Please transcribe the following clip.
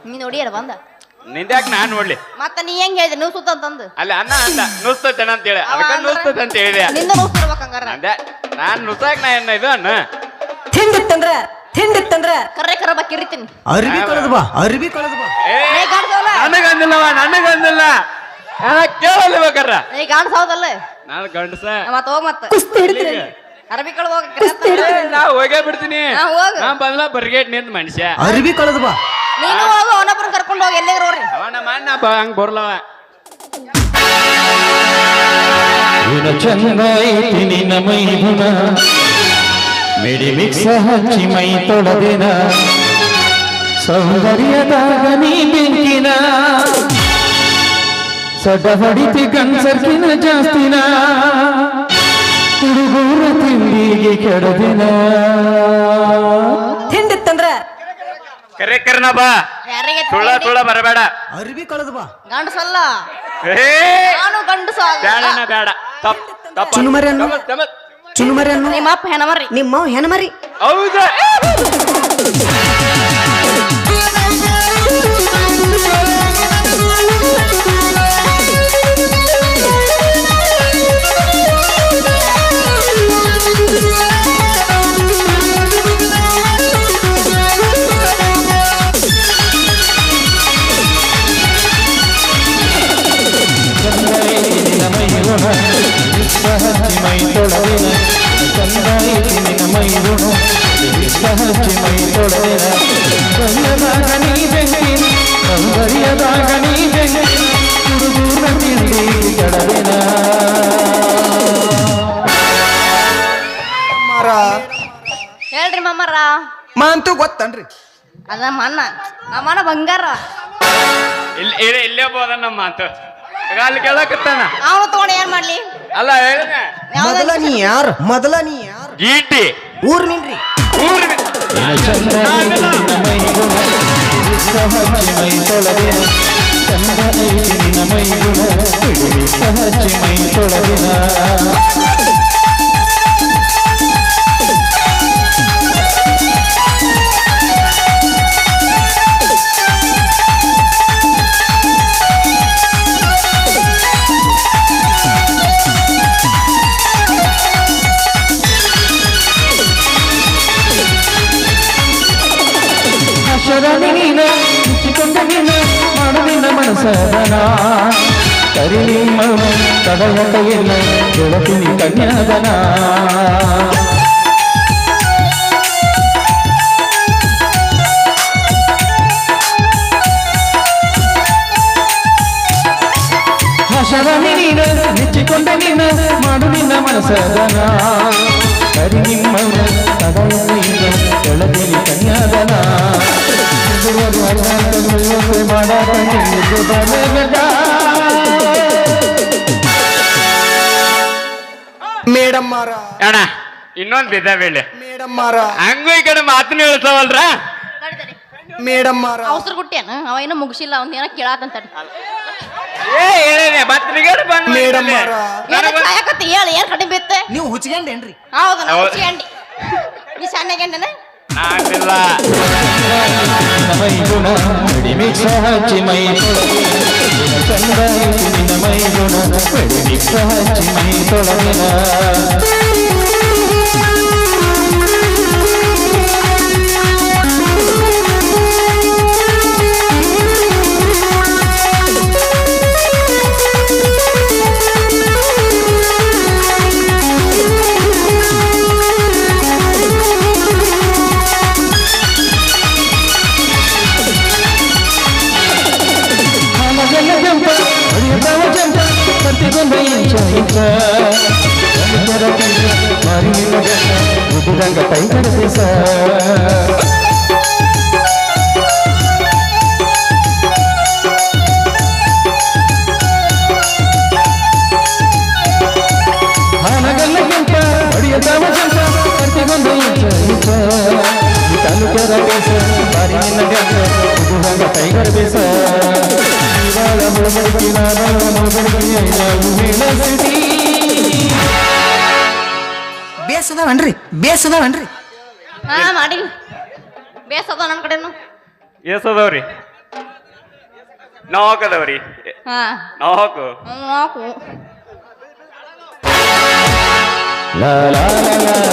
ನೀ ನೋಡಿಯಲ್ಲ ಬಂದ ನಿಂದ್ಯಾಕ ನಾನ್ ನೋಡ್ಲಿ ಮತ್ತ ನೀ ಹೆಂಗ್ ಹೇಳಿದೆ ನೀವು ಸುತ್ತ ಅಂತಂದು ಅಲ್ಲ ಅನ್ನ ಅಂದ ನುಸ್ತತೇನ ಅಂತ ಹೇಳಿ ಅದಕ್ಕ ನುಸ್ತತ ಅಂತ ಹೇಳಿದೆ ನಿಂದ ನುಸ್ತಿರ್ಬೇಕ ಹಂಗಾರ ಅಂದೆ ನಾನ್ ನುಸಾಕ್ ನಾ ಏನ ಇದು ಅನ್ನ ತಿಂಡಿತ್ತಂದ್ರ ಕರ್ರೆ ಕರ ಕಿರಿತೀನಿ ಅರ್ಬಿ ಕಳೆದು ಬಾ ನನಗಂದಿಲ್ಲ ಕೇಳಲ್ಲ ಬೇಕಾರ ನೀ ಕಾಣಿಸೋದಲ್ಲ ನಾನು ಗಂಡಸ ಮತ್ತ ಹೋಗ್ ಮತ್ತ ಕುಸ್ತಿ ಹಿಡಿತೀನಿ ಅರಬಿ ಕಳ ಹೋಗ ನಾ ಹೋಗೇ ಬಿಡ್ತೀನಿ ಹೋಗ ನಾ ಬದಲ ಬರ್ಗೇಟ್ ನಿಂತ ಮನುಷ್ಯ ಅರ್ಬಿ ಕಳೆದು ಬಾ ನೀನು ಹೋಗು ಅವನೊಬ್ಬರನ್ನ ಕರ್ಕೊಂಡು ಹೋಗಿ ಎಲ್ಲಿಗೆ ನೋಡ್ರಿ ಅವ ನಮ್ಮ ಅಣ್ಣ ಹಂಗ ಬರ್ಲವ ಚಂದ ಐತಿ ನಿನ್ನ ಮೈದುನ ಮಿಡಿ ಮಿಕ್ಸ ಹಚ್ಚಿ ಮೈ ತೊಳೆದಿನ ಸೌಂದರ್ಯದಾಗ ನೀ ಬೆಂಕಿನ ಸಡ ಹೊಡಿತಿ ಗಂಡಸರ್ಕಿನ ಜಾಸ್ತಿನ ಹುಡುಗೂರ ತಿಂಡಿಗೆ ಕೆಡದಿನ ತಿಂಡಿತ್ತಂದ್ರ ಕರೆ ಕರ್ನ ಬಾ ಯಾರಿಗೆ ತುಳ ಬರಬೇಡ ಅರ್ಬಿ ಕಳೆದು ಬಾ ಗಂಡಸಲ್ಲ ಏ ನಾನು ಗಂಡಸ ಬೇಡನ ಬೇಡ ತಪ್ಪ ಚುನುಮರಿ ಅನ್ನು ನಿಮ್ಮ ಅಪ್ಪ ಹೆಣಮರ್ರಿ ನಿಮ್ಮ ಹೆಣಮರಿ ಹೌದಾ ಹಚ್ಚಿ ಮೈ ತೊಳೆದಿನ ಚಂದ ಐತಿ ನಿನ್ನ ಮೈದುಣ ಹಚ್ಚಿ ಮೈ ತೊಳೆದಿನ ಸೌಂದರ್ಯದಾಗ ನೀ ಬೆಂಕಿನ ಸೌಂದರ್ಯದಾಗ ನೀ ಬೆಂಕಿನ ಹುಡುಗೂರ ತಿಂಡಿ ಕೆಡದಿನ ಹೇಳ್ರಿ ಮಮ್ಮರ ಮಾಂತು ಗೊತ್ತನ್ರಿ ಅದ ನಮ್ಮಣ್ಣ ಬಂಗಾರ ಇಲ್ಲೇ ಬೋದ ನಮ್ಮ ಮಾತು ಅಲ್ಲಿ ಕೇಳಕತ್ತಾನ ಅವನು ತಗೊಂಡು ಏನ್ ಮಾಡ್ಲಿ ಅಲ್ಲ ಹೇಳಿನ ಮೊದಲ ನೀ ಯಾರು ಗೀಟಿ ಊರ್ ನಿನ್ರಿ ಚಂದ ಐತಿ ನಿನ್ನ ಮೈಗುಣ ಹಚ್ಚಿ ಮೈ ತೊಳೆದಿನ ಚಂದ ಐತಿ ನಿನ್ನ ಮೈಗುಣ ಹಚ್ಚಿ ಮೈ ತೊಳೆದಿನ ಶರಣೀನ ಮುಚ್ಚಿಕೊಂಡ ನಿನ್ನ ಮಾಡುವಿನ ಮನಸದನ ಕರಿಲಿ ಮೌನ ಕದಲ ಕೈಯಲ್ಲ ಬೆಳಕಿನಿ ಕನ್ಯಾದನ ಶರಣೀನ ಮುಚ್ಚಿಕೊಂಡ ನಿನ್ನ ಮಾಡುವಿನ ಮನಸದನ ಕರಿಲಿ ಮೌನ ಕದಲ ಕೈಯಲ್ಲ ಬೆಳಕಿನಿ ಕನ್ಯಾದನ ಮೇಡಮ್ ಮಾರ ಅಣ್ಣ ಇನ್ನೊಂದ್ ಬಿದ್ದ ಬೇಳೆ ಮೇಡಮ್ ಮಾರ ಹಂಗೂ ಈ ಕಡೆ ಮಾತನ್ನ ಹೇಳ್ತಾವಲ್ರ ಮೇಡಮ್ ಮಾರ ಅವಸರ ಗುಟ್ಟಿಯನ ಅವ ಏನೋ ಮುಗಿಸಿಲ್ಲ ಅವ್ನ ಏನೋ ಕೇಳಾತಂತ ಬತ್ನಿಗೇಡು ಬಂದ್ ಮೇಡಮ್ ಮಾರ ಕಾಯಕತ್ತಿ ಹೇಳಿ ಏನ್ ಕಡಿಮೆ ಬಿತ್ತೆ ನೀವು ಹುಚ್ಚಿಗೆಂಡೇನ್ರಿ ಹೌದು ನಾವು ಹುಚ್ಚಿಗಂಡಿ ನೀ ಸಣ್ಣಗೆಂಡನ ನಾನಿಲ್ಲ ಮೈಗುಣ ಮಿಕ್ಸ ಹಚ್ಚಿ ಮೈ ಚಂದ ಐತಿ ನಿನ್ನ ಮೈಗುಣ ಮಿಕ್ಸ ಹಚ್ಚಿ ಮೈ ತೊಳೆದಿನ ರಂಗ ಟೈಗರ್ ದೇಶ ಹಾನಗಲ್ಲ ಕೆಂಪ ಹೊಡಿಯತಾವ ಜಂಪ ಕರ್ತಿಗೊಂದ ಇಂಚ ತಾಲೂಕರ ದೇಶ ಬಾರಿ ನಿನ್ನ ಗಂಟ ರಂಗ ಟೈಗರ್ ದೇಶ ಬೇಸದವನ್ರಿ ಹಾ ಮಾಡಿ ಬೇಸದ ನನ್ನ ಕಡೆನು ಎಸದವ್ರಿ 4 ಅದಾವ್ರಿ ಹಾ 4 ನಾಲ್ಕು La la la la